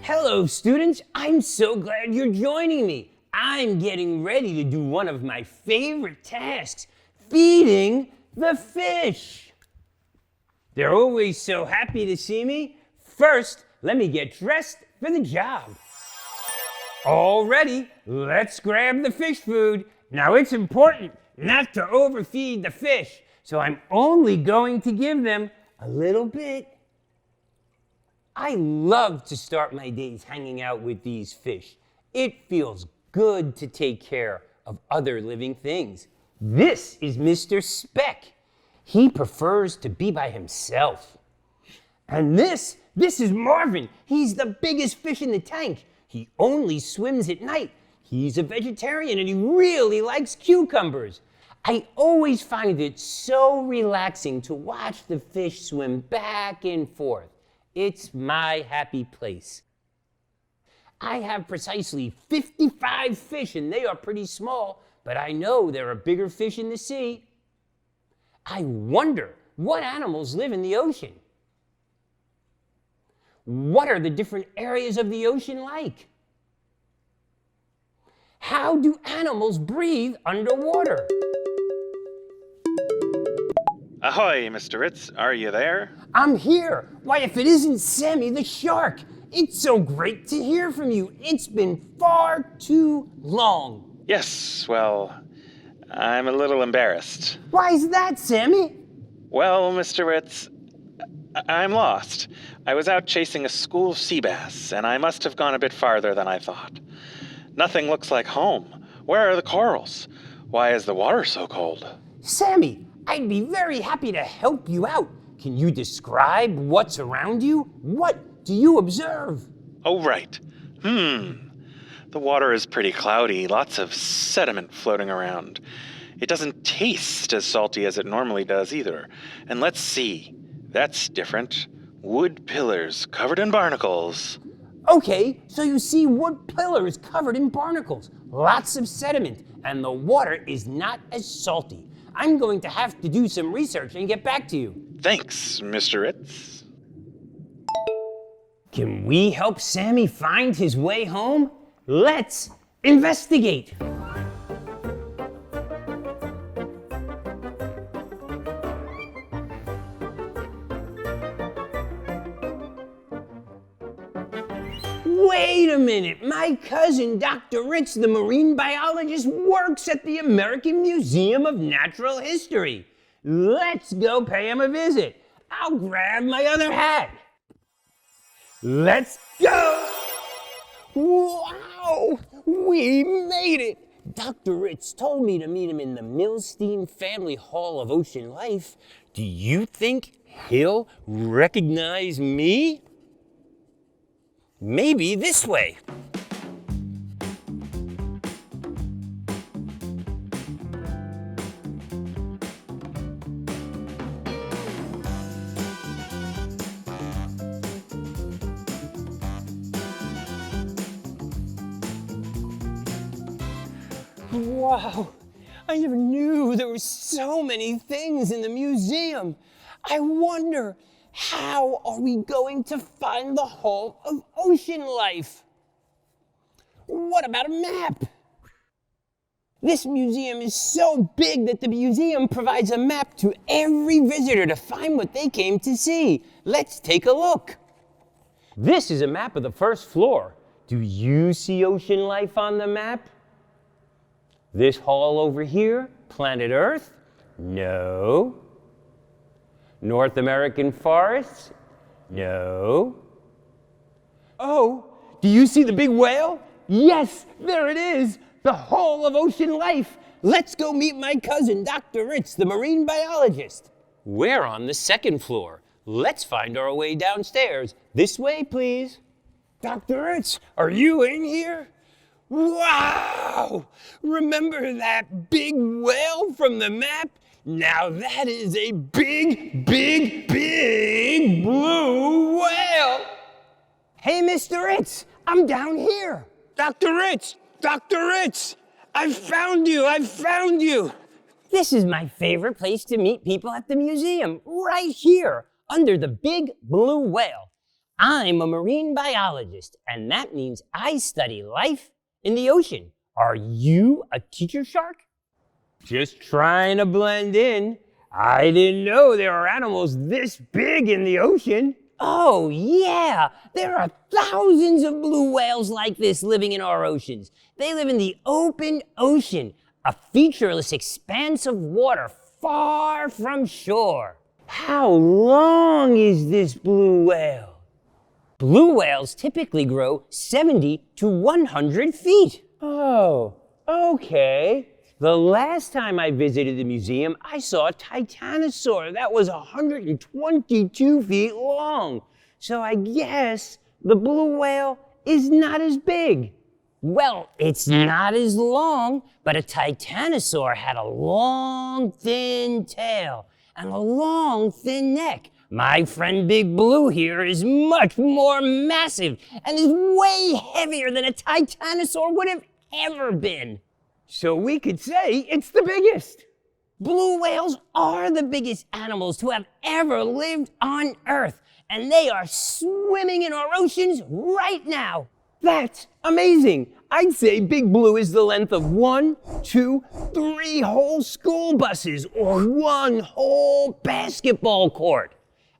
Hello, students. I'm so glad you're joining me. I'm getting ready to do one of my favorite tasks, feeding the fish. They're always so happy to see me. First, let me get dressed for the job. All ready, let's grab the fish food. Now it's important not to overfeed the fish, so I'm only going to give them a little bit. I love to start my days hanging out with these fish. It feels good to take care of other living things. This is Mr. Speck. He prefers to be by himself. And this is Marvin. He's the biggest fish in the tank. He only swims at night. He's a vegetarian and he really likes cucumbers. I always find it so relaxing to watch the fish swim back and forth. It's my happy place. I have precisely 55 fish and they are pretty small, but I know there are bigger fish in the sea. I wonder what animals live in the ocean. What are the different areas of the ocean like? How do animals breathe underwater? Ahoy, Mr. Ritz. Are you there? I'm here. Why, if it isn't Sammy the shark. It's so great to hear from you. It's been far too long. Yes, well, I'm a little embarrassed. Why is that, Sammy? Well, Mr. Ritz, I'm lost. I was out chasing a school sea bass, and I must have gone a bit farther than I thought. Nothing looks like home. Where are the corals? Why is the water so cold? Sammy, I'd be very happy to help you out. Can you describe what's around you? What do you observe? Oh, right. The water is pretty cloudy, lots of sediment floating around. It doesn't taste as salty as it normally does either. And let's see, that's different. Wood pillars covered in barnacles. Okay, so you see wood pillars covered in barnacles, lots of sediment, and the water is not as salty. I'm going to have to do some research and get back to you. Thanks, Mr. Ritz. Can we help Sammy find his way home? Let's investigate. Wait a minute, my cousin, Dr. Ritz, the marine biologist, works at the American Museum of Natural History. Let's go pay him a visit. I'll grab my other hat. Let's go! Wow, we made it. Dr. Ritz told me to meet him in the Milstein Family Hall of Ocean Life. Do you think he'll recognize me? Maybe this way. Wow, I never knew there were so many things in the museum. I wonder, how are we going to find the Hall of Ocean Life? What about a map? This museum is so big that the museum provides a map to every visitor to find what they came to see. Let's take a look. This is a map of the first floor. Do you see ocean life on the map? This hall over here, planet Earth? No. North American forests? No. Oh, do you see the big whale? Yes, there it is, the Hall of Ocean Life. Let's go meet my cousin, Dr. Ritz, the marine biologist. We're on the second floor. Let's find our way downstairs. This way, please. Dr. Ritz, are you in here? Wow! Remember that big whale from the map? Now that is a big, big, big blue whale! Hey, Mr. Ritz, I'm down here. Dr. Ritz! Dr. Ritz! I found you! This is my favorite place to meet people at the museum, right here, under the big blue whale. I'm a marine biologist, and that means I study life in the ocean. Are you a teacher shark? Just trying to blend in. I didn't know there are animals this big in the ocean. Oh, yeah. There are thousands of blue whales like this living in our oceans. They live in the open ocean, a featureless expanse of water far from shore. How long is this blue whale? Blue whales typically grow 70 to 100 feet. Oh, okay. The last time I visited the museum, I saw a titanosaur that was 122 feet long. So I guess the blue whale is not as big. Well, it's not as long, but a titanosaur had a long, thin tail and a long, thin neck. My friend Big Blue here is much more massive and is way heavier than a titanosaur would have ever been. So we could say it's the biggest. Blue whales are the biggest animals to have ever lived on Earth, and they are swimming in our oceans right now. That's amazing. I'd say Big Blue is the length of 1, 2, 3 whole school buses or 1 whole basketball court.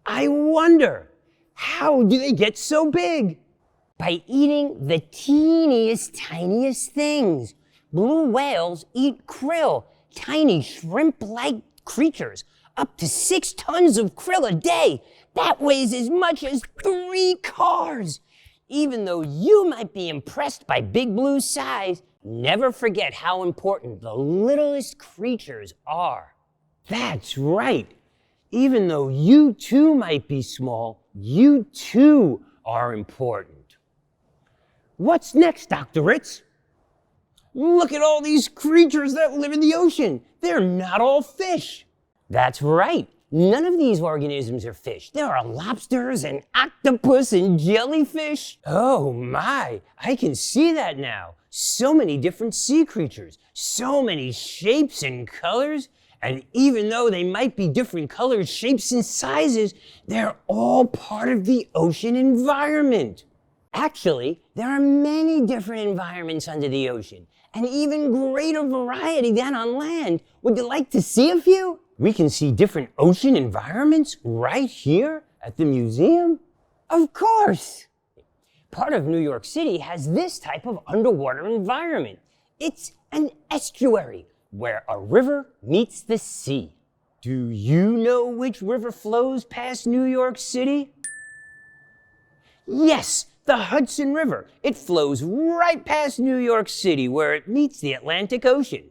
I wonder, how do they get so big? By eating the teeniest, tiniest things. Blue whales eat krill, tiny shrimp-like creatures, up to 6 tons of krill a day. That weighs as much as 3 cars. Even though you might be impressed by Big Blue's size, never forget how important the littlest creatures are. That's right. Even though you too might be small, you too are important. What's next, Dr. Ritz? Look at all these creatures that live in the ocean. They're not all fish. That's right. None of these organisms are fish. There are lobsters and octopus and jellyfish. Oh my, I can see that now. So many different sea creatures, so many shapes and colors. And even though they might be different colors, shapes, and sizes, they're all part of the ocean environment. Actually, there are many different environments under the ocean, and even greater variety than on land. Would you like to see a few? We can see different ocean environments right here at the museum. Of course! Part of New York City has this type of underwater environment. It's an estuary, where a river meets the sea. Do you know which river flows past New York City? Yes, the Hudson River. It flows right past New York City where it meets the Atlantic Ocean.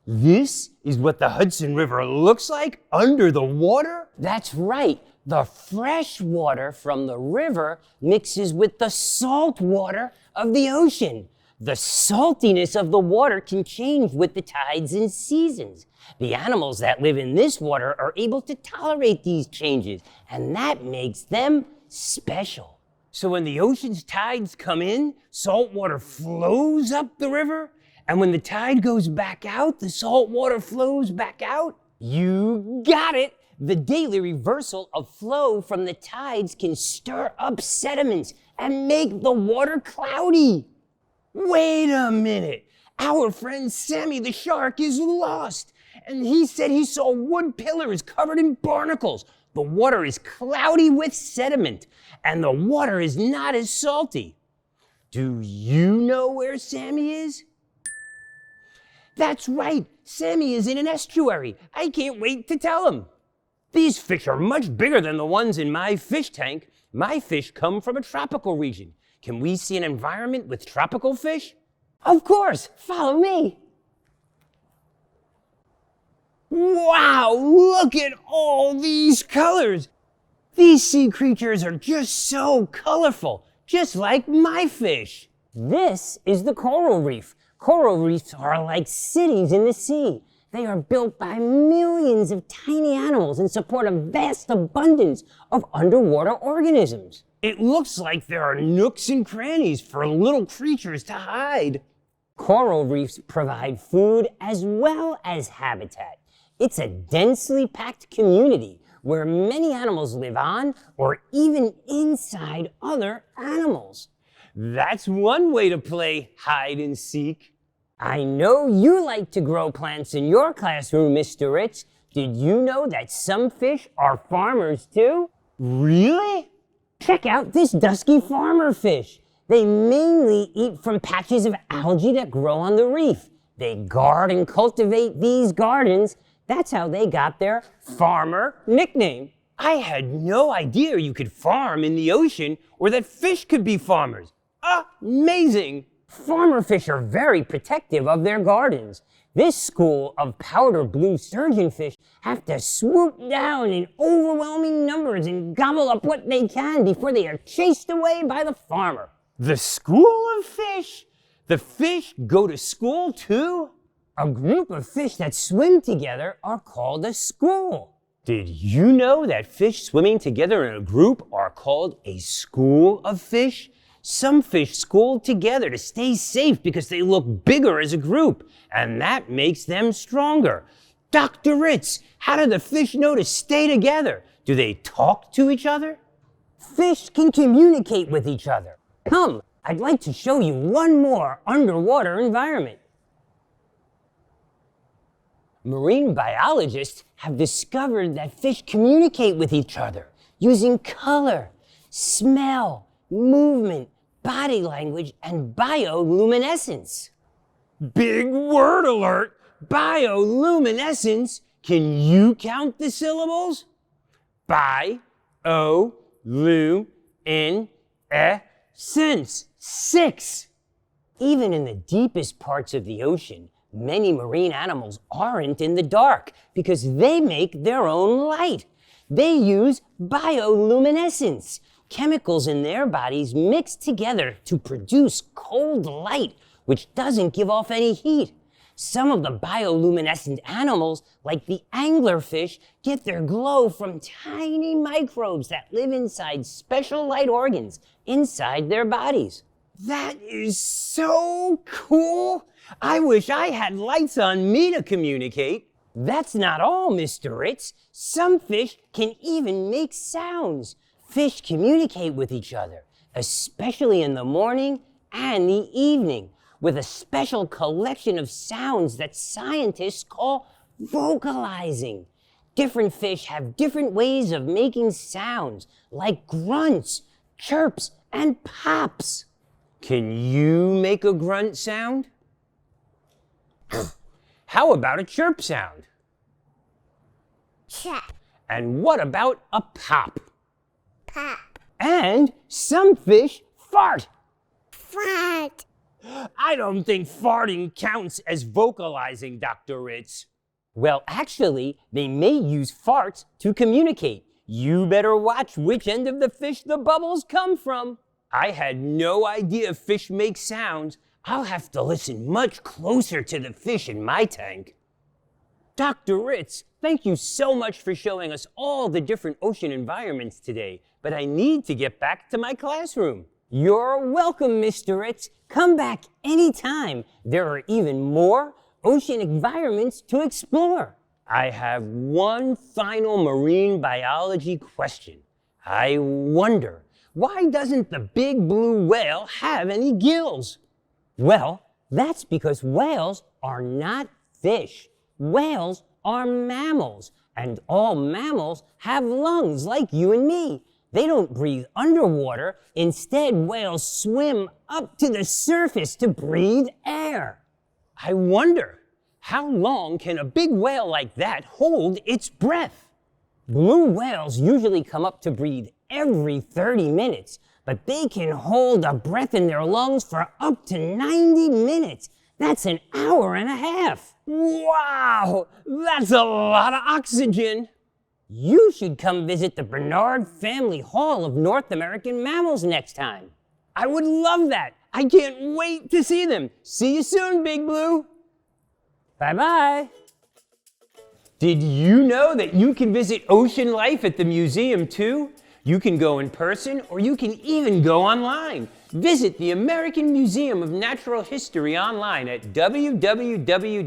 This is what the Hudson River looks like under the water? That's right. The fresh water from the river mixes with the salt water of the ocean. The saltiness of the water can change with the tides and seasons. The animals that live in this water are able to tolerate these changes, and that makes them special. So when the ocean's tides come in, salt water flows up the river, and when the tide goes back out, the salt water flows back out. You got it! The daily reversal of flow from the tides can stir up sediments and make the water cloudy. Wait a minute. Our friend Sammy the shark is lost, and he said he saw wood pillars covered in barnacles. The water is cloudy with sediment, and the water is not as salty. Do you know where Sammy is? That's right. Sammy is in an estuary. I can't wait to tell him. These fish are much bigger than the ones in my fish tank. My fish come from a tropical region. Can we see an environment with tropical fish? Of course, follow me. Wow, look at all these colors. These sea creatures are just so colorful, just like my fish. This is the coral reef. Coral reefs are like cities in the sea. They are built by millions of tiny animals and support a vast abundance of underwater organisms. It looks like there are nooks and crannies for little creatures to hide. Coral reefs provide food as well as habitat. It's a densely packed community where many animals live on or even inside other animals. That's one way to play hide and seek. I know you like to grow plants in your classroom, Mr. Ritz. Did you know that some fish are farmers too? Really? Check out this dusky farmer fish. They mainly eat from patches of algae that grow on the reef. They guard and cultivate these gardens. That's how they got their farmer nickname. I had no idea you could farm in the ocean or that fish could be farmers. Amazing! Farmer fish are very protective of their gardens. This school of powder blue surgeonfish have to swoop down in overwhelming numbers and gobble up what they can before they are chased away by the farmer. The school of fish? The fish go to school too? A group of fish that swim together are called a school. Did you know that fish swimming together in a group are called a school of fish? Some fish school together to stay safe because they look bigger as a group, and that makes them stronger. Dr. Ritz, how do the fish know to stay together? Do they talk to each other? Fish can communicate with each other. Come, I'd like to show you one more underwater environment. Marine biologists have discovered that fish communicate with each other using color, smell, movement, body language, and bioluminescence. Big word alert! Bioluminescence! Can you count the syllables? Bi-o-lu-in-e-sense. 6. Even in the deepest parts of the ocean, many marine animals aren't in the dark because they make their own light. They use bioluminescence. Chemicals in their bodies mix together to produce cold light, which doesn't give off any heat. Some of the bioluminescent animals, like the anglerfish, get their glow from tiny microbes that live inside special light organs inside their bodies. That is so cool! I wish I had lights on me to communicate. That's not all, Mr. Ritz. Some fish can even make sounds. Fish communicate with each other, especially in the morning and the evening, with a special collection of sounds that scientists call vocalizing. Different fish have different ways of making sounds, like grunts, chirps, and pops. Can you make a grunt sound? How about a chirp sound? Chirp. And what about a pop? Pop. And some fish fart. Fart. I don't think farting counts as vocalizing, Dr. Ritz. Well, actually, they may use farts to communicate. You better watch which end of the fish the bubbles come from. I had no idea fish make sounds. I'll have to listen much closer to the fish in my tank. Dr. Ritz, thank you so much for showing us all the different ocean environments today, but I need to get back to my classroom. You're welcome, Mr. Ritz. Come back anytime. There are even more ocean environments to explore. I have one final marine biology question. I wonder, why doesn't the big blue whale have any gills? Well, that's because whales are not fish. Whales are mammals, and all mammals have lungs like you and me. They don't breathe underwater. Instead, whales swim up to the surface to breathe air. I wonder, how long can a big whale like that hold its breath? Blue whales usually come up to breathe every 30 minutes, but they can hold a breath in their lungs for up to 90 minutes. That's an hour and a half. Wow, that's a lot of oxygen. You should come visit the Bernard Family Hall of North American Mammals next time. I would love that. I can't wait to see them. See you soon, Big Blue. Bye-bye. Did you know that you can visit ocean life at the museum too? You can go in person or you can even go online. Visit the American Museum of Natural History online at www.amnh.org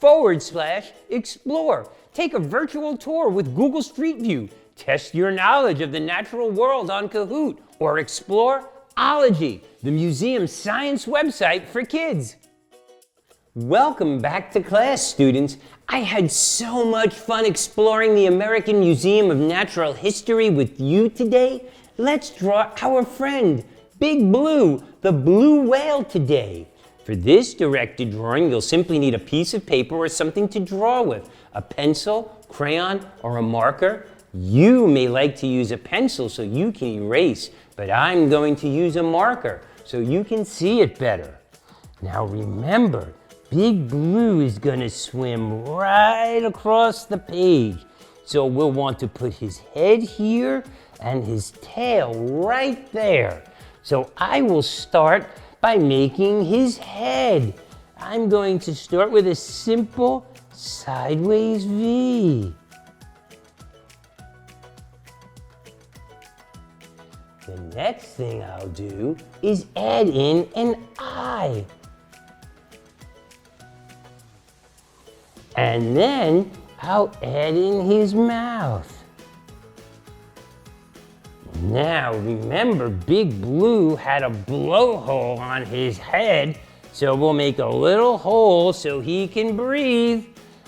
www.cahoot.com/explore. Take a virtual tour with Google Street View. Test your knowledge of the natural world on Kahoot, or explore Ology, the museum's science website for kids. Welcome back to class, students. I had so much fun exploring the American Museum of Natural History with you today. Let's draw our friend, Big Blue, the blue whale today. For this directed drawing, you'll simply need a piece of paper or something to draw with, a pencil, crayon, or a marker. You may like to use a pencil so you can erase, but I'm going to use a marker so you can see it better. Now remember, Big Blue is gonna swim right across the page. So we'll want to put his head here and his tail right there. So I will start by making his head. I'm going to start with a simple sideways V. The next thing I'll do is add in an eye. And then I'll add in his mouth. Now remember, Big Blue had a blowhole on his head, so we'll make a little hole so he can breathe.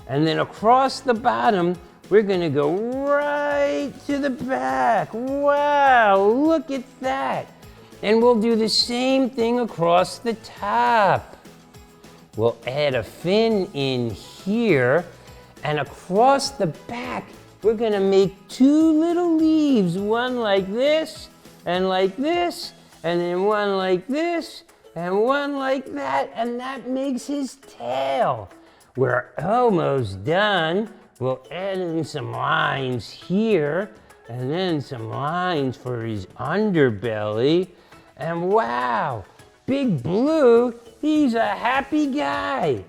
And then across the bottom, we're gonna go right to the back. Wow, look at that. And we'll do the same thing across the top. We'll add a fin in here, and across the back, we're gonna make two little leaves, one like this, and then one like this, and one like that, and that makes his tail. We're almost done. We'll add in some lines here, and then some lines for his underbelly, and wow, Big Blue, he's a happy guy.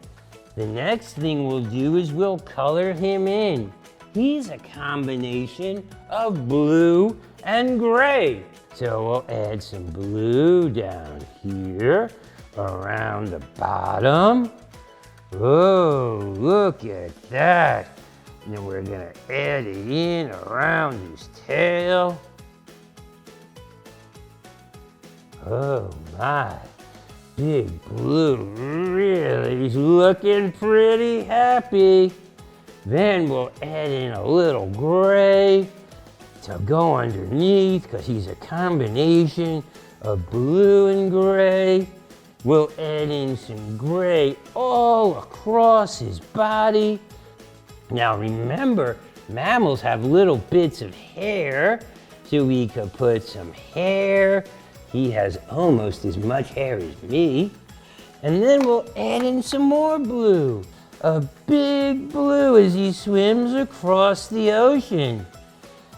The next thing we'll do is we'll color him in. He's a combination of blue and gray. So we'll add some blue down here, around the bottom. Oh, look at that. And then we're gonna add it in around his tail. Oh my, Big Blue really is looking pretty happy. Then we'll add in a little gray to go underneath, because he's a combination of blue and gray. We'll add in some gray all across his body. Now remember, mammals have little bits of hair, so we could put some hair. He has almost as much hair as me. And then we'll add in some more blue. A big blue as he swims across the ocean.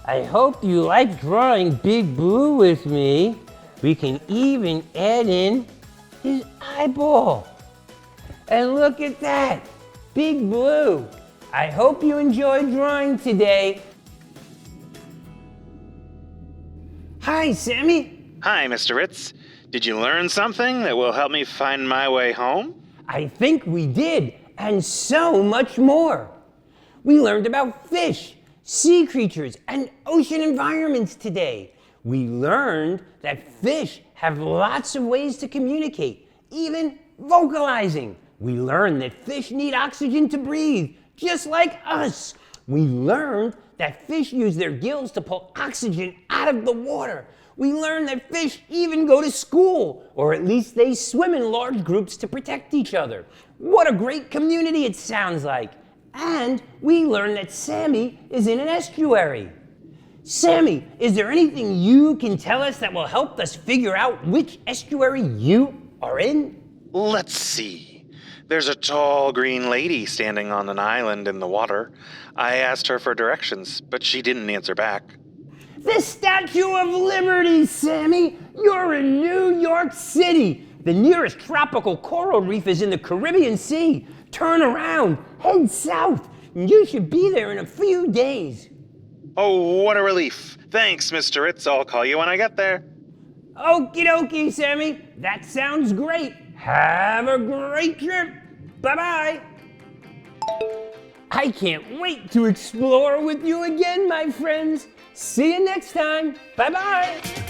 I hope you like drawing Big Blue with me. We can even add in his eyeball. And look at that, Big Blue. I hope you enjoyed drawing today. Hi, Sammy. Hi, Mr. Ritz. Did you learn something that will help me find my way home? I think we did, and so much more. We learned about fish, sea creatures, and ocean environments today. We learned that fish have lots of ways to communicate, even vocalizing. We learned that fish need oxygen to breathe, just like us. We learned that fish use their gills to pull oxygen out of the water. We learned that fish even go to school, or at least they swim in large groups to protect each other. What a great community it sounds like. And we learned that Sammy is in an estuary. Sammy, is there anything you can tell us that will help us figure out which estuary you are in? Let's see. There's a tall green lady standing on an island in the water. I asked her for directions, but she didn't answer back. The Statue of Liberty, Sammy! You're in New York City! The nearest tropical coral reef is in the Caribbean Sea. Turn around, head south, and you should be there in a few days. Oh, what a relief. Thanks, Mr. Ritz. I'll call you when I get there. Okie dokie, Sammy. That sounds great. Have a great trip. Bye-bye. I can't wait to explore with you again, my friends. See you next time. Bye-bye.